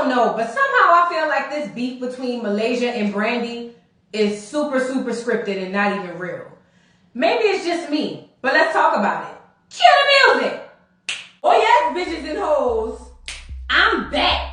don't know, but somehow I feel like this beef between Malaysia and Brandy is super, super scripted and not even real. Maybe it's just me, but let's talk about it. Cue the music. Oh yes, bitches and hoes, I'm back.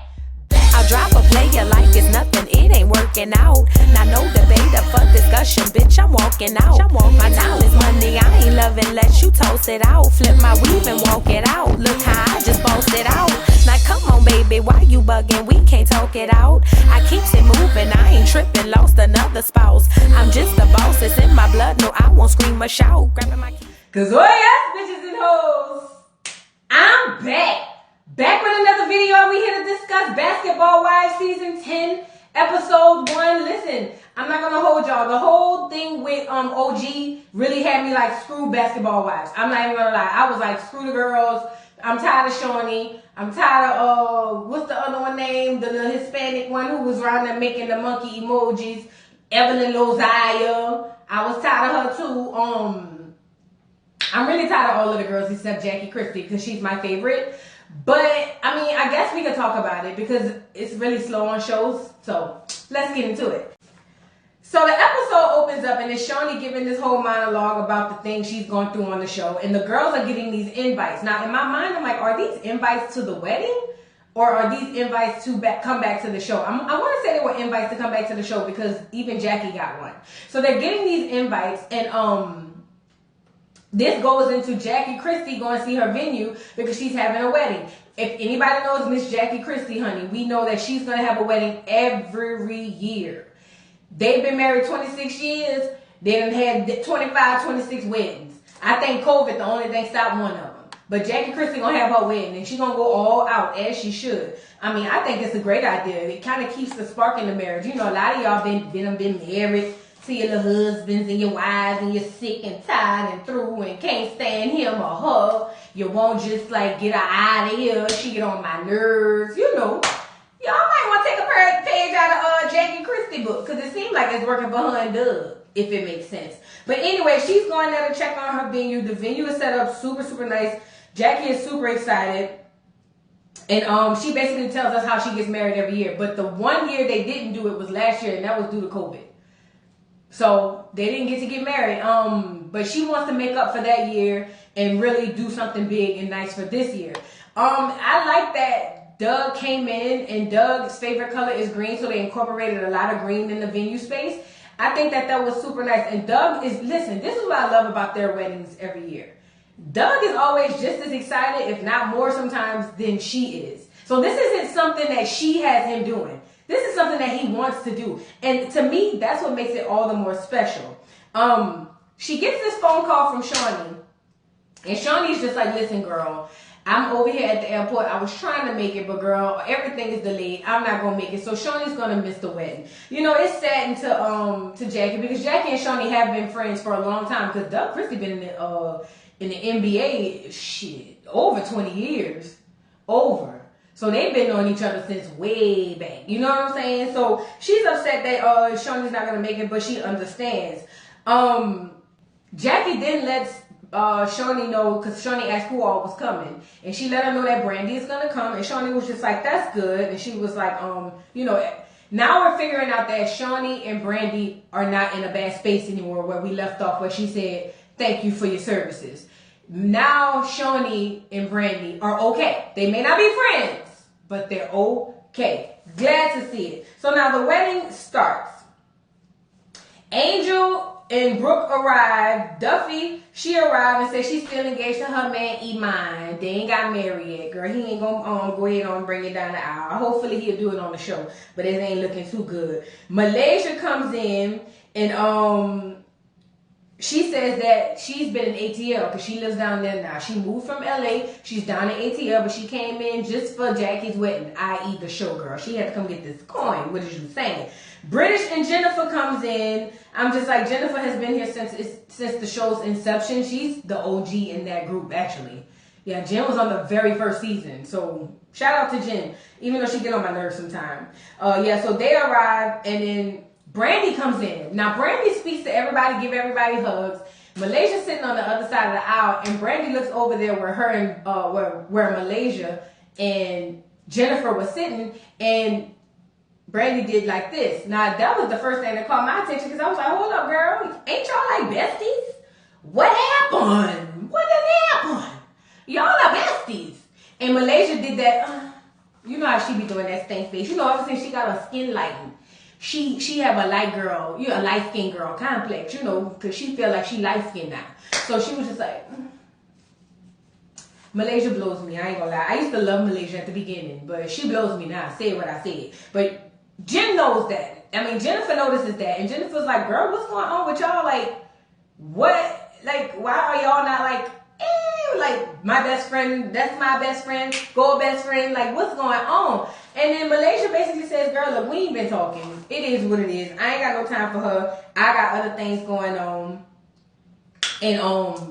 I'll drop a player like it's nothing, it ain't working out. Now no debate up for discussion, bitch, I'm walking out. My time is money, I ain't loving unless you toast it out. Flip my weave and walk it out, look how I just bossed it out. Now come on baby, why you bugging, we can't talk it out. I keeps it moving, I ain't tripping, lost another spouse. I'm just a boss, it's in my blood, no I won't scream or shout. Grabbing my keys. Cause oh yes, bitches and hoes, I'm back. Back with another video. We here to discuss Basketball Wives Season 10, Episode 1. Listen, I'm not gonna hold y'all. The whole thing with OG really had me like, screw Basketball Wives. I'm not even gonna lie. I was like, screw the girls. I'm tired of Shawnee. I'm tired of what's the other one name? The little Hispanic one who was around there making the monkey emojis. Evelyn Lozier. I was tired of her too. I'm really tired of all of the girls except Jackie Christie because she's my favorite. But, I mean, I guess we could talk about it because it's really slow on shows. So, let's get into it. So, the episode opens up and it's Shawnee giving this whole monologue about the things she's going through on the show. And the girls are getting these invites. Now, in my mind, I'm like, are these invites to the wedding? Or are these invites to come back to the show? I want to say they were invites to come back to the show because even Jackie got one. So, they're getting these invites and, this goes into Jackie Christie going to see her venue because she's having a wedding. If anybody knows Miss Jackie Christie, honey, we know that she's going to have a wedding every year. They've been married 26 years. They done had 25, 26 weddings. I think COVID, the only thing, stopped one of them. But Jackie Christie going to have her wedding and she's going to go all out as she should. I mean, I think it's a great idea. It kind of keeps the spark in the marriage. You know, a lot of y'all been married to your little husbands and your wives and you're sick and tired and through and can't stand him or her. You won't just like get her out of here. She get on my nerves. You know, y'all might want to take a page out of Jackie Christie book because it seems like it's working for her and Doug, if it makes sense. But anyway, she's going there to check on her venue. The venue is set up super, super nice. Jackie is super excited. And she basically tells us how she gets married every year. But the one year they didn't do it was last year, and that was due to COVID. So they didn't get to get married. But she wants to make up for that year and really do something big and nice for this year. I like that Doug came in and Doug's favorite color is green, so they incorporated a lot of green in the venue space. I think that was super nice. And Doug listen, this is what I love about their weddings every year. Doug is always just as excited, if not more sometimes, than she is. So this isn't something that she has him doing. This is something that he wants to do. And to me, that's what makes it all the more special. She gets this phone call from Shawnee. And Shawnee's just like, listen, girl, I'm over here at the airport. I was trying to make it, but girl, everything is delayed. I'm not going to make it. So Shawnee's going to miss the wedding. You know, it's sad to Jackie because Jackie and Shawnee have been friends for a long time because Doug Christie been in the NBA, shit, over 20 years. Over. So they've been knowing each other since way back. You know what I'm saying? So she's upset that Shawnee's not going to make it, but she understands. Jackie then lets Shawnee know, because Shawnee asked who all was coming. And she let her know that Brandy is going to come. And Shawnee was just like, that's good. And she was like, you know, now we're figuring out that Shawnee and Brandy are not in a bad space anymore where we left off where she said, thank you for your services. Now Shawnee and Brandy are okay. They may not be friends, but they're okay. Glad to see it. So now the wedding starts. Angel and Brooke arrived. Duffy, she arrived and said she's still engaged to her man Iman. They ain't got married yet, girl. He ain't gonna go ahead and bring it down the aisle. Hopefully he'll do it on the show, but it ain't looking too good. Malaysia comes in and she says that she's been in ATL because she lives down there now. She moved from LA. She's down in ATL, but she came in just for Jackie's wedding, i.e. the showgirl. She had to come get this coin. What is you saying? British and Jennifer comes in. I'm just like, Jennifer has been here since the show's inception. She's the OG in that group, actually. Yeah, Jen was on the very first season. So shout out to Jen, even though she get on my nerves sometimes. Yeah, so they arrive and then Brandy comes in. Now, Brandy speaks to everybody, give everybody hugs. Malaysia's sitting on the other side of the aisle, and Brandy looks over there where her and where Malaysia and Jennifer was sitting and Brandy did like this. Now, that was the first thing that caught my attention because I was like, hold up, girl. Ain't y'all like besties? What happened? What did happen? Y'all are besties. And Malaysia did that. You know how she be doing that stank face. You know, ever since she got her skin lightened, she have a light girl, a light skinned girl complex, because she feel like she light skinned now. So she was just like, Malaysia blows me. I ain't gonna lie. I used to love Malaysia at the beginning, but she blows me now. I said what I said. But Jen knows that. I mean, Jennifer notices that. And Jennifer's like, girl, what's going on with y'all? Like, what? Like, why are y'all not like, like my best friend, that's my best friend, go best friend, like what's going on? And then Malaysia basically says, girl, look, we ain't been talking. It is what it is. I ain't got no time for her. I got other things going on. And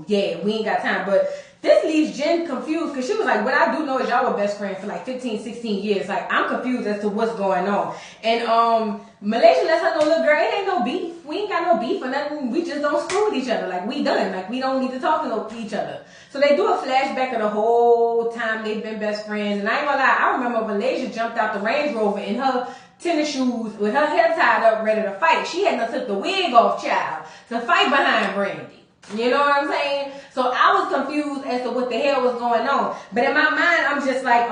yeah, we ain't got time. But this leaves Jen confused because she was like, what I do know is y'all were best friends for like 15, 16 years. Like, I'm confused as to what's going on. And Malaysia lets her know, look, girl, it ain't no beef. We ain't got no beef or nothing. We just don't screw with each other. Like, we done. Like, we don't need to talk to each other. So they do a flashback of the whole time they've been best friends. And I ain't gonna lie, I remember Malaysia jumped out the Range Rover in her tennis shoes with her hair tied up, ready to fight. She hadn't took the wig off, child, to fight behind Brandy. You know what I'm saying? So I was confused as to what the hell was going on. But in my mind, I'm just like,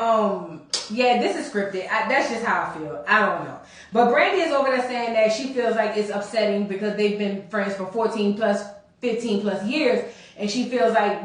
yeah, this is scripted. That's just how I feel. I don't know. But Brandy is over there saying that she feels like it's upsetting because they've been friends for 15 plus years. And she feels like,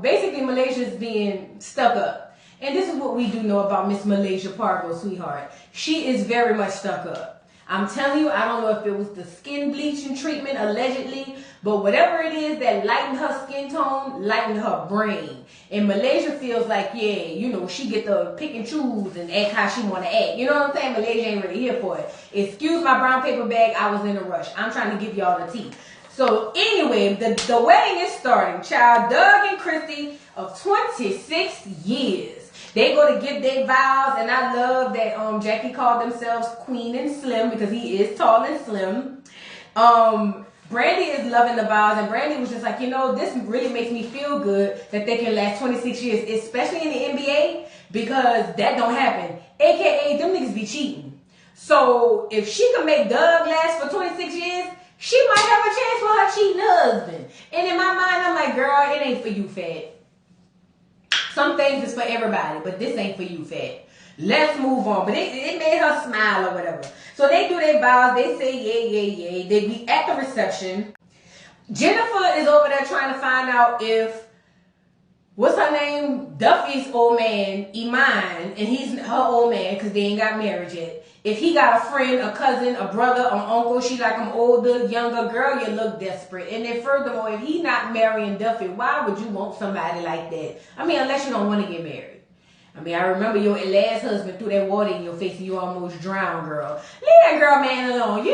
basically Malaysia's being stuck up. And this is what we do know about Miss Malaysia Pargo, sweetheart. She is very much stuck up. I'm telling you, I don't know if it was the skin bleaching treatment, allegedly, but whatever it is that lightened her skin tone, lightened her brain. And Malaysia feels like, yeah, she get to pick and choose and act how she want to act. You know what I'm saying? Malaysia ain't really here for it. Excuse my brown paper bag, I was in a rush. I'm trying to give y'all the tea. So anyway, the wedding is starting. Child, Doug and Christy of 26 years. They go to give their vows, and I love that Jackie called themselves Queen and Slim because he is tall and slim. Brandy is loving the vows, and Brandy was just like, this really makes me feel good that they can last 26 years, especially in the NBA, because that don't happen. AKA, them niggas be cheating. So if she can make Doug last for 26 years, she might have a chance for her cheating husband. And in my mind, I'm like, girl, it ain't for you, Fat. Some things is for everybody, but this ain't for you, Fat. Let's move on. But it made her smile or whatever. So they do their vows. They say yay. They be at the reception. Jennifer is over there trying to find out if, what's her name? Duffy's old man, Iman, and he's her old man because they ain't got married yet. If he got a friend, a cousin, a brother, an uncle, she like him older, younger, girl, you look desperate. And then furthermore, if he not marrying Duffy, why would you want somebody like that? I mean, unless you don't want to get married. I mean, I remember your last husband threw that water in your face and you almost drowned, girl. Leave that girl man alone.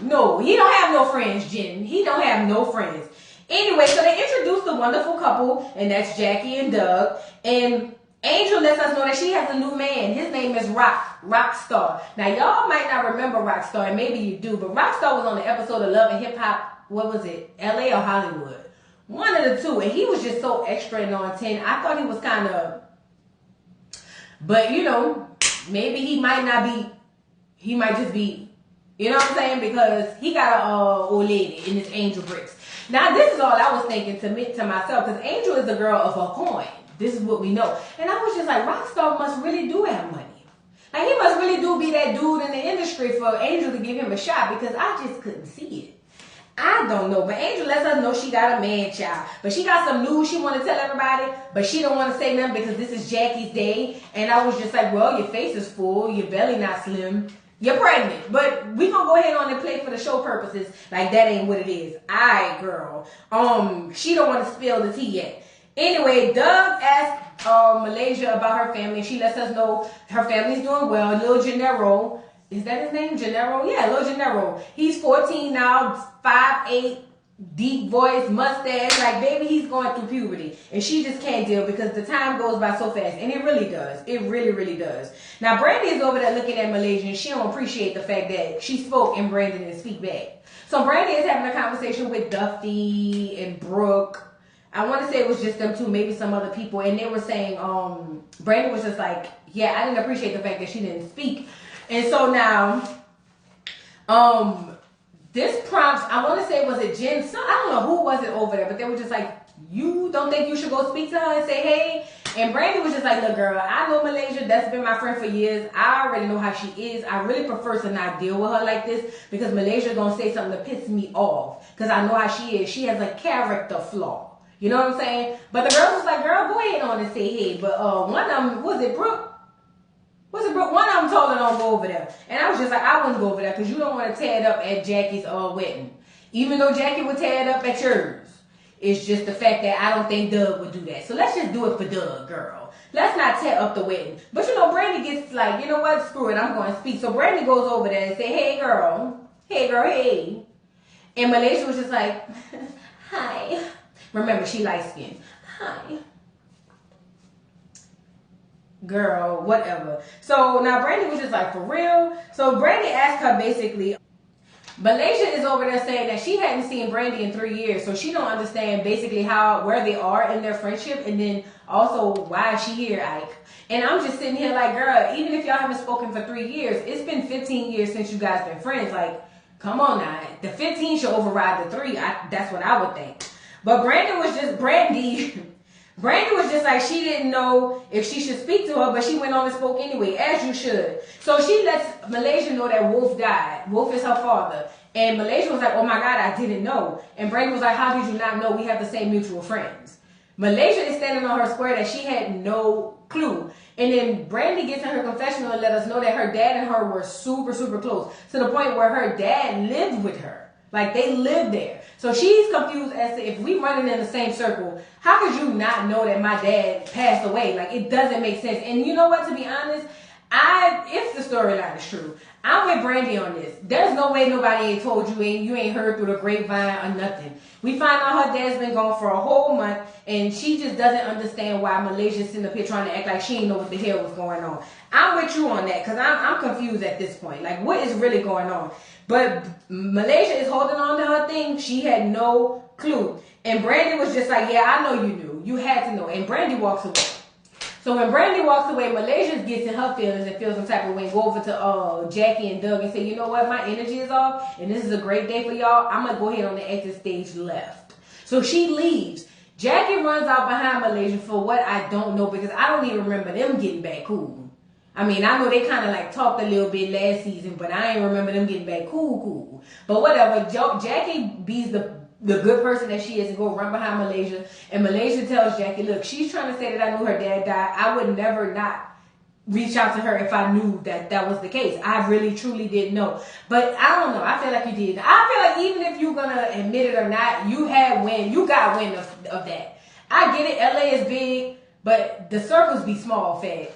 No, he don't have no friends, Jen. He don't have no friends. Anyway, so they introduced the wonderful couple, and that's Jackie and Doug. And Angel lets us know that she has a new man. His name is Rockstar. Now, y'all might not remember Rockstar, and maybe you do, but Rockstar was on the episode of Love and Hip Hop, what was it, LA or Hollywood? One of the two, and he was just so extra and on 10. I thought he was kind of, but maybe he might not be, he might just be, you know what I'm saying, because he got a old lady in his Angel bricks. Now, this is all I was thinking to myself, because Angel is the girl of her coin. This is what we know. And I was just like, Rockstar must really do have money. Like, he must really do be that dude in the industry for Angel to give him a shot, because I just couldn't see it. I don't know. But Angel lets us know she got a man child. But she got some news she want to tell everybody, but she don't want to say nothing because this is Jackie's day. And I was just like, well, your face is full, your belly not slim, you're pregnant. But we gonna go ahead on and play for the show purposes like that ain't what it is. Alright, girl. She don't want to spill the tea yet. Anyway, Doug asked Malaysia about her family. She lets us know her family's doing well. Lil Gennaro, is that his name? Gennaro? Yeah, Lil Gennaro. He's 14 now, 5'8", deep voice, mustache. Like, baby, he's going through puberty. And she just can't deal because the time goes by so fast. And it really does. It really, really does. Now, Brandy is over there looking at Malaysia, and she don't appreciate the fact that she spoke and Brandon didn't speak back. So Brandy is having a conversation with Duffy and Brooke. I want to say it was just them two, maybe some other people, and they were saying, Brandy was just like, yeah, I didn't appreciate the fact that she didn't speak. And so now, this prompts, I want to say, was it Jen? So, I don't know who was it over there, but they were just like, you don't think you should go speak to her and say, hey? And Brandy was just like, look, girl, I know Malaysia. That's been my friend for years. I already know how she is. I really prefer to not deal with her like this because Malaysia going to say something to piss me off because I know how she is. She has a character flaw. You know what I'm saying? But the girls was like, girl, go ahead on and say hey. But one of them, was it Brooke? One of them told her don't go over there. And I was just like, I wouldn't go over there because you don't want to tear it up at Jackie's wedding. Even though Jackie would tear it up at yours. It's just the fact that I don't think Doug would do that. So let's just do it for Doug, girl. Let's not tear up the wedding. But you know, Brandy gets like, you know what? Screw it. I'm going to speak. So Brandy goes over there and say, hey, girl. Hey, girl, hey. And Malaysia was just like, hi. Remember, she light-skinned. Hi. Girl, whatever. So now Brandy was just like, for real? So Brandy asked her basically, Malaysia is over there saying that she hadn't seen Brandy in 3 years, so she don't understand basically where they are in their friendship, and then also why is she here, Ike? And I'm just sitting here like, girl, even if y'all haven't spoken for 3 years, it's been 15 years since you guys been friends. Like, come on now, the 15 should override the 3. That's what I would think. But Brandy was just like, she didn't know if she should speak to her, but she went on and spoke anyway, as you should. So she lets Malaysia know that Wolf died. Wolf is her father. And Malaysia was like, oh my God, I didn't know. And Brandy was like, how did you not know? We have the same mutual friends. Malaysia is standing on her square that she had no clue. And then Brandy gets in her confessional and let us know that her dad and her were super, super close. To the point where her dad lived with her. Like, they lived there. So she's confused as to if we running in the same circle, how could you not know that my dad passed away? Like, it doesn't make sense. And you know what, to be honest, if the storyline is true, I'm with Brandy on this. There's no way nobody ain't told you, you ain't heard through the grapevine or nothing. We find out her dad's been gone for a whole month, and she just doesn't understand why Malaysia's sitting up here trying to act like she didn't know what the hell was going on. I'm with you on that, because I'm confused at this point. Like, what is really going on? But Malaysia is holding on to her thing. She had no clue. And Brandy was just like, yeah, I know you knew. You had to know. And Brandy walks away. So when Brandy walks away, Malaysia gets in her feelings and feels some type of way and go over to Jackie and Doug and say, you know what, my energy is off and this is a great day for y'all. I'm going to go ahead on the exit stage left. So she leaves. Jackie runs out behind Malaysia for what I don't know, because I don't even remember them getting back cool. I mean, I know they kind of like talked a little bit last season, but I ain't remember them getting back cool. But whatever, Jackie be's the good person that she is and go run behind Malaysia. And Malaysia tells Jackie, look, she's trying to say that I knew her dad died. I would never not reach out to her if I knew that was the case. I really, truly didn't know. But I don't know. I feel like you did. I feel like even if you're going to admit it or not, you got wind of that. I get it. LA is big, but the circles be small, fed.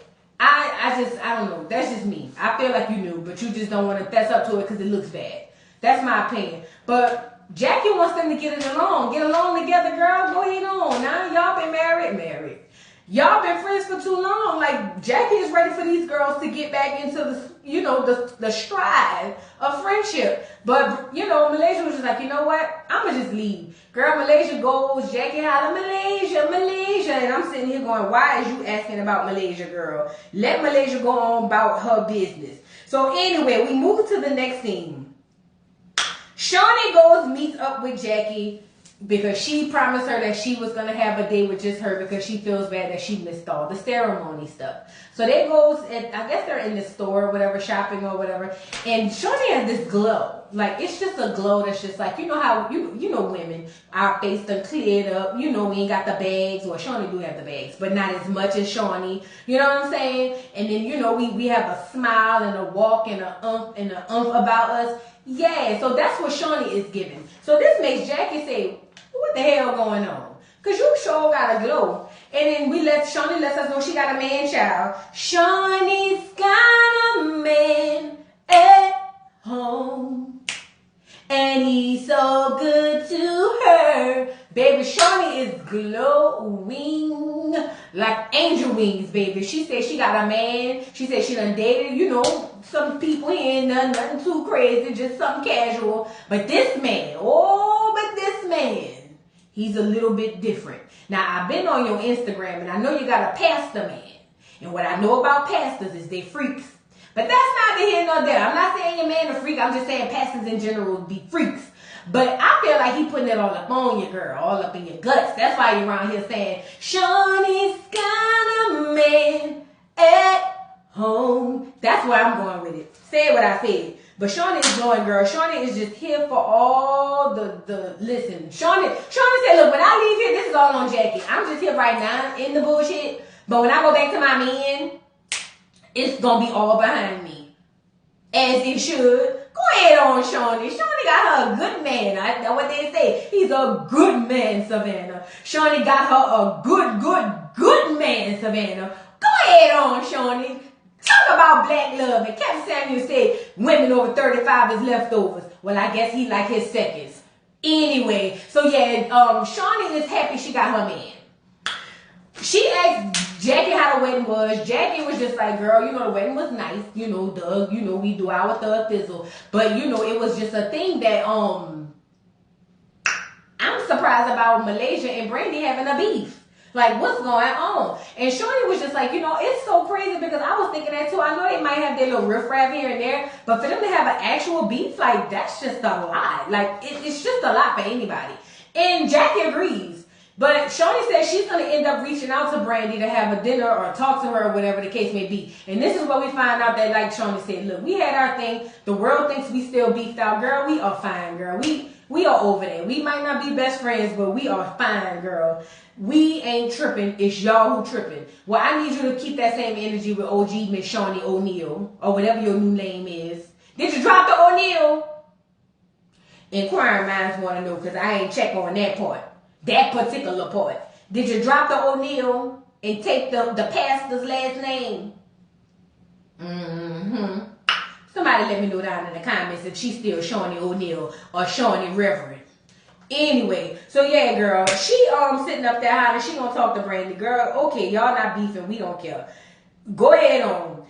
I don't know. That's just me. I feel like you knew, but you just don't want to fess up to it because it looks bad. That's my opinion. But Jackie wants them to get along together, girl. Go ahead on. Now y'all been married. Y'all been friends for too long. Like, Jackie is ready for these girls to get back into the stride of friendship. But, Malaysia was just like, you know what? I'm going to just leave. Girl, Malaysia goes. Jackie holla, Malaysia. And I'm sitting here going, why is you asking about Malaysia, girl? Let Malaysia go on about her business. So anyway, we move to the next scene. Shawnee goes, meets up with Jackie, because she promised her that she was going to have a day with just her because she feels bad that she missed all the ceremony stuff. So they goes, and I guess they're in the store or whatever, shopping or whatever, and Shawnee has this glow. Like, it's just a glow that's just like, you know how, you know women, our face done cleared up, we ain't got the bags, or Shawnee do have the bags, but not as much as Shawnee, you know what I'm saying? And then, we have a smile and a walk and a umph about us. Yeah, so that's what Shawnee is giving. So this makes Jackie say, what the hell going on? Because you sure got a glow. And then Shawnee lets us know she got a man child. Shawnee's got a man at home. And he's so good to her. Baby, Shawnee is glowing like angel wings, baby. She said she got a man. She said she done dated, some people here, nothing too crazy, just something casual. But this man, He's a little bit different. Now, I've been on your Instagram, and I know you got a pastor man. And what I know about pastors is they freaks. But that's neither here nor there. I'm not saying your man a freak. I'm just saying pastors in general be freaks. But I feel like he putting it all up on you, girl. All up in your guts. That's why you're around here saying, Shawnee's got a man at home. That's where I'm going with it. Say what I said. But Shawnee is going, girl. Shawnee is just here for all the listen. Shawnee said, look, when I leave here, this is all on Jackie. I'm just here right now in the bullshit. But when I go back to my man, it's going to be all behind me. As it should. Go ahead on, Shawnee. Shawnee got her a good man. That's what they say. He's a good man, Savannah. Shawnee got her a good man, Savannah. Go ahead on, Shawnee. Talk about black love. And Captain Samuel said women over 35 is leftovers. Well, I guess he like his seconds. Anyway, so yeah, Shawnee is happy she got her man. She asked Jackie how the wedding was. Jackie was just like, girl, the wedding was nice. Doug, we do our thug fizzle. But, it was just a thing that, I'm surprised about Malaysia and Brandy having a beef. Like, what's going on? And Shorty was just like, it's so crazy because I was thinking that too. I know they might have their little riffraff here and there, but for them to have an actual beef, like, that's just a lot. Like, it's just a lot for anybody. And Jackie agrees. But Shawty says she's going to end up reaching out to Brandy to have a dinner or talk to her or whatever the case may be. And this is where we find out that, like Shawty said, look, we had our thing. The world thinks we still beefed out. Girl, we are fine, girl. We are over there. We might not be best friends, but we are fine, girl. We ain't tripping. It's y'all who tripping. Well, I need you to keep that same energy with OG Miss Shawnee O'Neal or whatever your new name is. Did you drop the O'Neal? Inquiring minds want to know because I ain't check on that part. That particular part. Did you drop the O'Neal and take the pastor's last name? Somebody let me know down in the comments if she's still Shawnee O'Neal or Shawnee Reverend. Anyway, so yeah, girl, she sitting up there hollering. She gonna talk to Brandy. Girl, okay, y'all not beefing. We don't care. Go ahead on.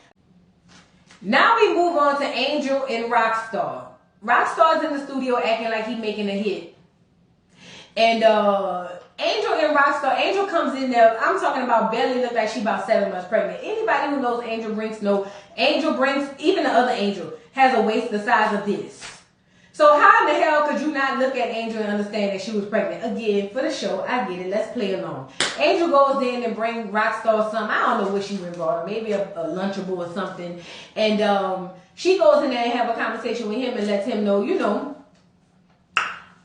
Now we move on to Angel and Rockstar. Rockstar's in the studio acting like he making a hit. And Angel and Rockstar, Angel comes in there. I'm talking about belly look like she about 7 months pregnant. Anybody who knows Angel Brinks know Angel Brinks, even the other Angel, has a waist the size of this. So how in the hell could you not look at Angel and understand that she was pregnant? Again, for the show, I get it. Let's play along. Angel goes in and brings Rockstar something. I don't know what she went brought her. Maybe a Lunchable or something. And she goes in there and have a conversation with him and lets him know,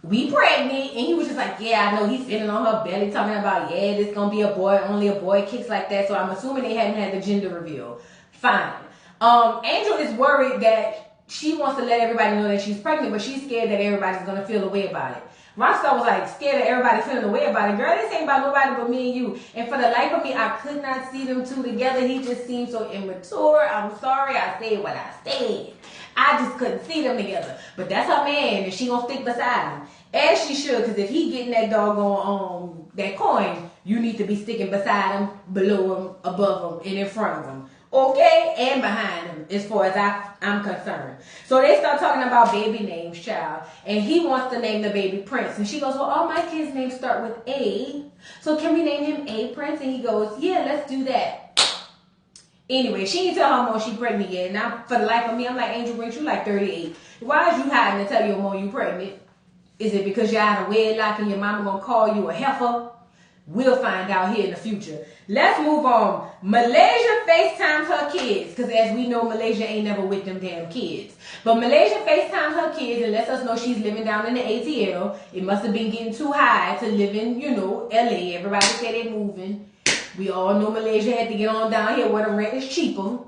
we pregnant. And he was just like, yeah, I know. He's sitting on her belly talking about, yeah, this gonna be a boy. Only a boy kicks like that. So I'm assuming they hadn't had the gender reveal. Fine. Angel is worried that she wants to let everybody know that she's pregnant, but she's scared that everybody's gonna feel a way about it. Rockstar was like scared that everybody feeling a way about it. Girl, this ain't about nobody but me and you. And for the life of me, I could not see them two together. He just seemed so immature. I'm sorry, I said what I said. I just couldn't see them together. But that's her man, and she gonna stick beside him. As she should, because if he getting that doggone that coin, you need to be sticking beside him, below him, above him, and in front of him. Okay? And behind him, as far as I'm concerned. So they start talking about baby names, child. And he wants to name the baby Prince. And she goes, well, all my kids' names start with A. So can we name him A Prince? And he goes, yeah, let's do that. Anyway, she didn't tell her mom she pregnant yet. Now, for the life of me, I'm like, Angel Brinks, you like 38. Why is you hiding to tell your mom you pregnant? Is it because you're out of wedlock and your mama gonna call you a heifer? We'll find out here in the future. Let's move on. Malaysia FaceTimes her kids. Because as we know, Malaysia ain't never with them damn kids. But Malaysia FaceTimes her kids and lets us know she's living down in the ATL. It must have been getting too high to live in, LA. Everybody said they're moving. We all know Malaysia had to get on down here where the rent is cheaper.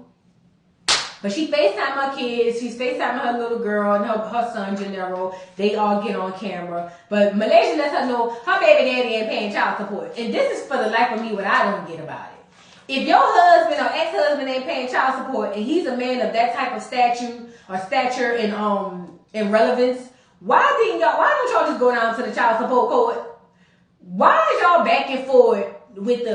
But she FaceTime her kids. She's FaceTiming her little girl and her son, Gennaro. They all get on camera. But Malaysia lets her know her baby daddy ain't paying child support. And this is for the life of me what I don't get about it. If your husband or ex-husband ain't paying child support and he's a man of that type of stature and relevance, why don't y'all just go down to the child support court? Why is y'all back and forth with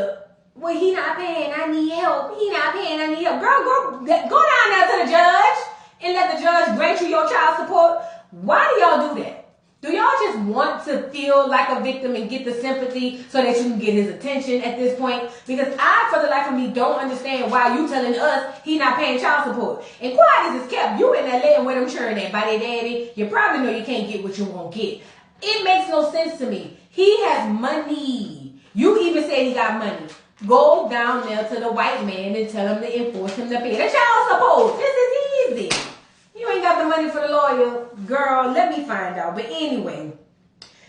well, he not paying, I need help. He not paying, I need help. Girl, go down there to the judge and let the judge grant you your child support. Why do y'all do that? Do y'all just want to feel like a victim and get the sympathy so that you can get his attention at this point? Because I, for the life of me, don't understand why you telling us he not paying child support. And quiet as it's kept, you in LA and where them churning at by their daddy, you probably know you can't get what you won't get. It makes no sense to me. He has money. You even said he got money. Go down there to the white man and tell him to enforce him to pay the child support. This is easy. You ain't got the money for the lawyer. Girl, let me find out. But anyway,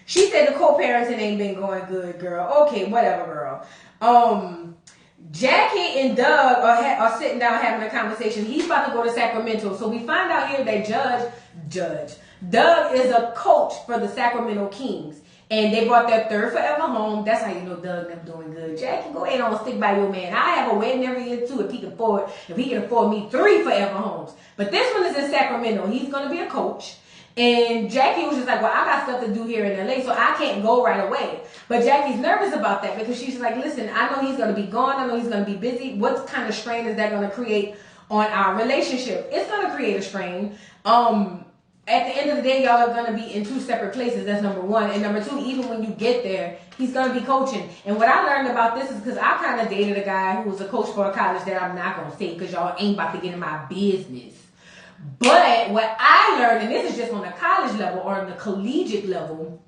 she said the co-parenting ain't been going good, girl. Okay, whatever, girl. Jackie and Doug are sitting down having a conversation. He's about to go to Sacramento. So we find out here that Doug is a coach for the Sacramento Kings. And they bought their third forever home. That's how you know Doug them doing good. Jackie, go ahead and stick by your man. I have a wedding every year too if he can afford me 3 forever homes. But this one is in Sacramento. He's gonna be a coach. And Jackie was just like, well, I got stuff to do here in LA, so I can't go right away. But Jackie's nervous about that because she's like, listen, I know he's gonna be gone, I know he's gonna be busy. What kind of strain is that gonna create on our relationship? It's gonna create a strain. At the end of the day, y'all are going to be in 2 separate places. That's number 1. And number 2, even when you get there, he's going to be coaching. And what I learned about this is because I kind of dated a guy who was a coach for a college that I'm not going to say because y'all ain't about to get in my business. But what I learned, and this is just on the college level or on the collegiate level,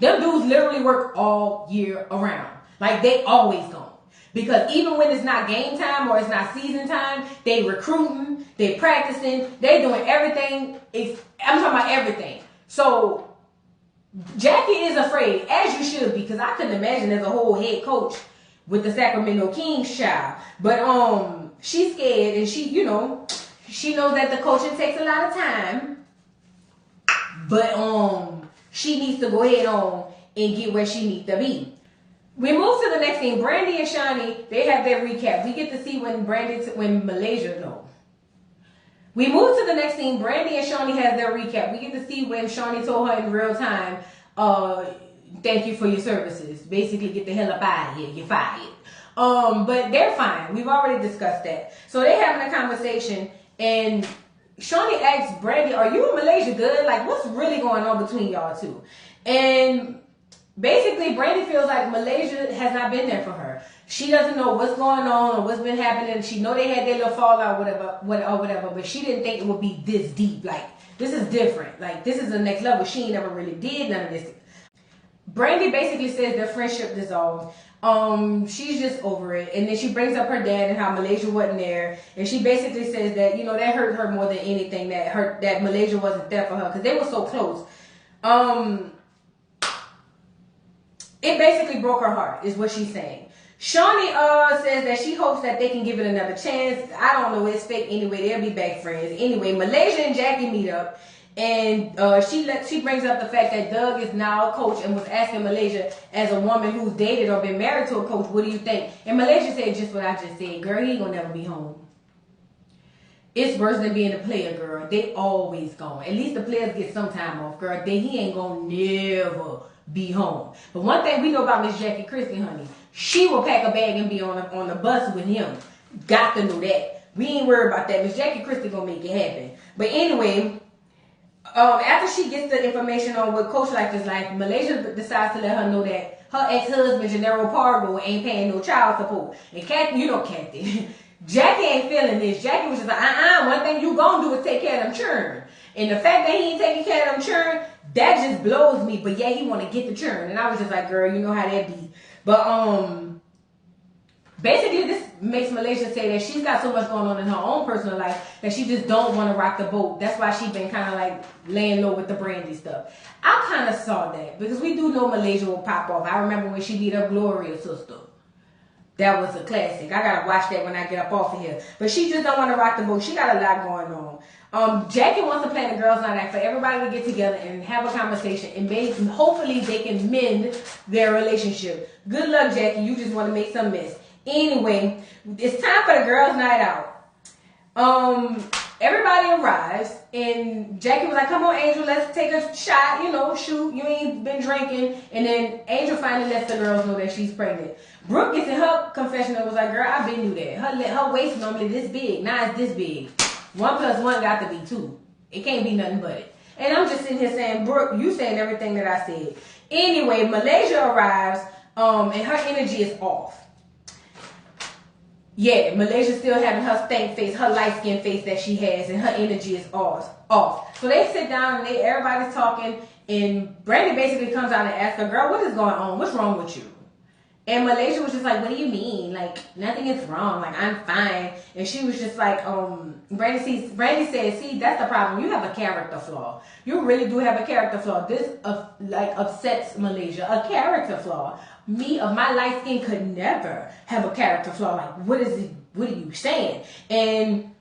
them dudes literally work all year around. Like, they always gone. Because even when it's not game time or it's not season time, they recruiting, they practicing, they doing everything. I'm talking about everything. So Jackie is afraid, as you should be, because I couldn't imagine as a whole head coach with the Sacramento Kings child. But she's scared and she knows that the coaching takes a lot of time. But she needs to go ahead on and get where she needs to be. We move to the next scene. Brandy and Shawnee, they have their recap. We get to see We move to the next scene. Brandy and Shawnee has their recap. We get to see when Shawnee told her in real time, thank you for your services. Basically, get the hell up out of here. You're fired. But they're fine. We've already discussed that. So they're having a conversation and Shawnee asks Brandy, are you in Malaysia good? Like, what's really going on between y'all two? And basically, Brandy feels like Malaysia has not been there for her. She doesn't know what's going on or what's been happening. She know they had their little fallout, whatever, but she didn't think it would be this deep. Like, this is different. Like, this is the next level. She ain't never really did none of this. Brandy basically says their friendship dissolved. She's just over it. And then she brings up her dad and how Malaysia wasn't there. And she basically says that, that hurt her more than anything, that Malaysia wasn't there for her because they were so close. It basically broke her heart, is what she's saying. Shawnee says that she hopes that they can give it another chance. I don't know, it's fake anyway. They'll be back friends. Anyway, Malaysia and Jackie meet up. And she brings up the fact that Doug is now a coach and was asking Malaysia, as a woman who's dated or been married to a coach, what do you think? And Malaysia said just what I just said. Girl, he ain't gonna never be home. It's worse than being a player, girl. They always gone. At least the players get some time off, girl. Then he ain't gonna never be home. But one thing we know about Miss Jackie Christie, honey, she will pack a bag and be on the bus with him. Got to know that. We ain't worried about that. Miss Jackie Christie gonna make it happen. But anyway, after she gets the information on what Coach Life is like, Malaysia decides to let her know that her ex-husband, Gennaro Pargo, ain't paying no child support. And Kathy, Jackie ain't feeling this. Jackie was just like, one thing you gonna do is take care of them children. And the fact that he ain't taking care of them children, that just blows me. But yeah, he want to get the churn. And I was just like, girl, you know how that be. But basically this makes Malaysia say that she's got so much going on in her own personal life that she just don't want to rock the boat. That's why she's been kind of like laying low with the Brandy stuff. I kind of saw that because we do know Malaysia will pop off. I remember when she beat up Gloria's sister. That was a classic. I gotta watch that when I get up off of here. But she just don't want to rock the boat. She got a lot going on. Jackie wants to plan a girls' night out for everybody to get together and have a conversation and hopefully they can mend their relationship. Good luck, Jackie. You just want to make some mess. Anyway, it's time for the girls' night out. Everybody arrives and Jackie was like, come on, Angel, let's take a shot, shoot, you ain't been drinking. And then Angel finally lets the girls know that she's pregnant. Brooke gets in her confessional was like, girl, I've been knew that. Her waist normally this big, now it's this big. 1 + 1 got to be 2. It can't be nothing but it. And I'm just sitting here saying, Brooke, you saying everything that I said. Anyway, Malaysia arrives, and her energy is off. Yeah, Malaysia still having her stank face, her light skin face that she has, and her energy is off. So they sit down and everybody's talking, and Brandy basically comes out and asks her, girl, what is going on? What's wrong with you? And Malaysia was just like, what do you mean? Like, nothing is wrong. Like, I'm fine. And she was just like, Brandy said, see, that's the problem. You have a character flaw. You really do have a character flaw. This, upsets Malaysia. A character flaw. Me, of my light skin, could never have a character flaw. Like, what are you saying? And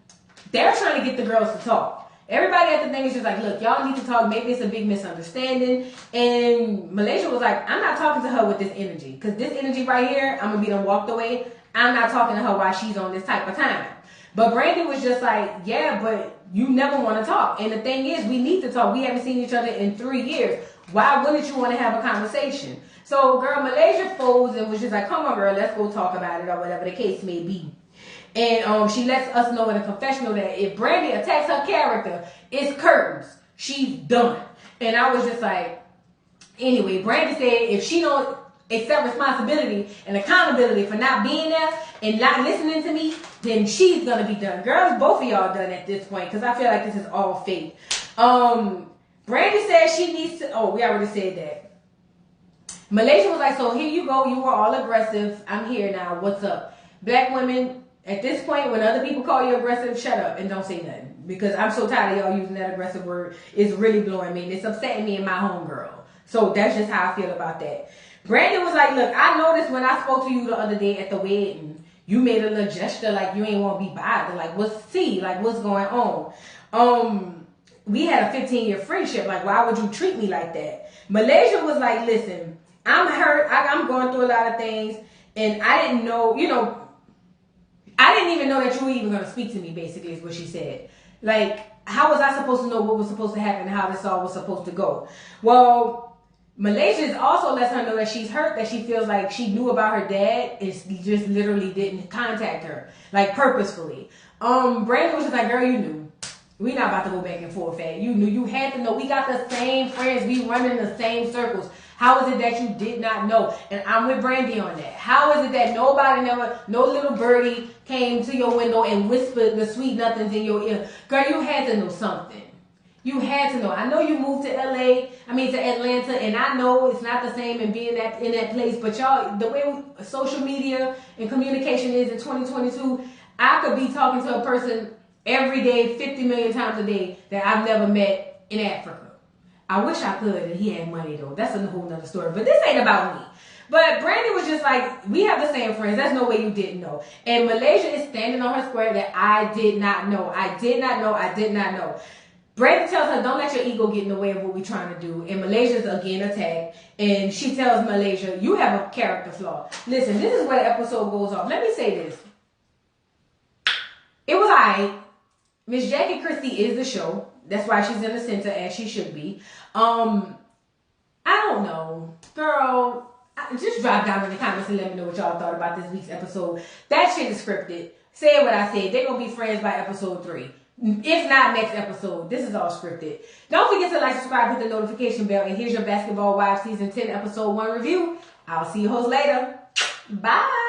they're trying to get the girls to talk. Everybody at the thing is just like, look, y'all need to talk. Maybe it's a big misunderstanding. And Malaysia was like, I'm not talking to her with this energy. Because this energy right here, I'm going to be done walked away. I'm not talking to her while she's on this type of time. But Brandy was just like, yeah, but you never want to talk. And the thing is, we need to talk. We haven't seen each other in 3 years. Why wouldn't you want to have a conversation? So, girl, Malaysia folds and was just like, come on, girl, let's go talk about it or whatever the case may be. And she lets us know in a confessional that if Brandy attacks her character, it's curtains. She's done. And I was just like, anyway, Brandy said if she don't accept responsibility and accountability for not being there and not listening to me, then she's going to be done. Girls, both of y'all done at this point because I feel like this is all fake. Brandy said she needs to, we already said that. Malaysia was like, so here you go. You were all aggressive. I'm here now. What's up? Black women, at this point, when other people call you aggressive, shut up and don't say nothing. Because I'm so tired of y'all using that aggressive word. It's really blowing me. And it's upsetting me and my homegirl. So that's just how I feel about that. Brandon was like, look, I noticed when I spoke to you the other day at the wedding, you made a little gesture like you ain't want to be bothered. Like, what's going on? We had a 15-year friendship. Like, why would you treat me like that? Malaysia was like, listen, I'm hurt. I'm going through a lot of things. And I didn't know, I didn't even know that you were even going to speak to me, basically, is what she said. Like, how was I supposed to know what was supposed to happen and how this all was supposed to go? Well, Malaysia also lets her know that she's hurt, that she feels like she knew about her dad and just literally didn't contact her, like, purposefully. Brandon was just like, girl, you knew. We not about to go back and forth, Fat. You knew. You had to know. We got the same friends. We run in the same circles. How is it that you did not know? And I'm with Brandy on that. How is it that no little birdie came to your window and whispered the sweet nothings in your ear? Girl, you had to know something. You had to know. I know you moved to Atlanta, and I know it's not the same in being in that place, but y'all, the way social media and communication is in 2022, I could be talking to a person every day, 50 million times a day that I've never met in Africa. I wish I could, and he had money though. That's a whole nother story. But this ain't about me. But Brandy was just like, we have the same friends. There's no way you didn't know. And Malaysia is standing on her square that I did not know. I did not know. I did not know. Brandy tells her, don't let your ego get in the way of what we're trying to do. And Malaysia's again attacked. And she tells Malaysia, you have a character flaw. Listen, this is where the episode goes off. Let me say this. It was alright. Miss Jackie Christie is the show. That's why she's in the center, as she should be. I don't know. Girl, just drop down in the comments and let me know what y'all thought about this week's episode. That shit is scripted. Say what I said. They're going to be friends by episode 3. If not next episode. This is all scripted. Don't forget to like, subscribe, hit the notification bell, and here's your Basketball Wives Season 10 Episode 1 review. I'll see you hoes later. Bye.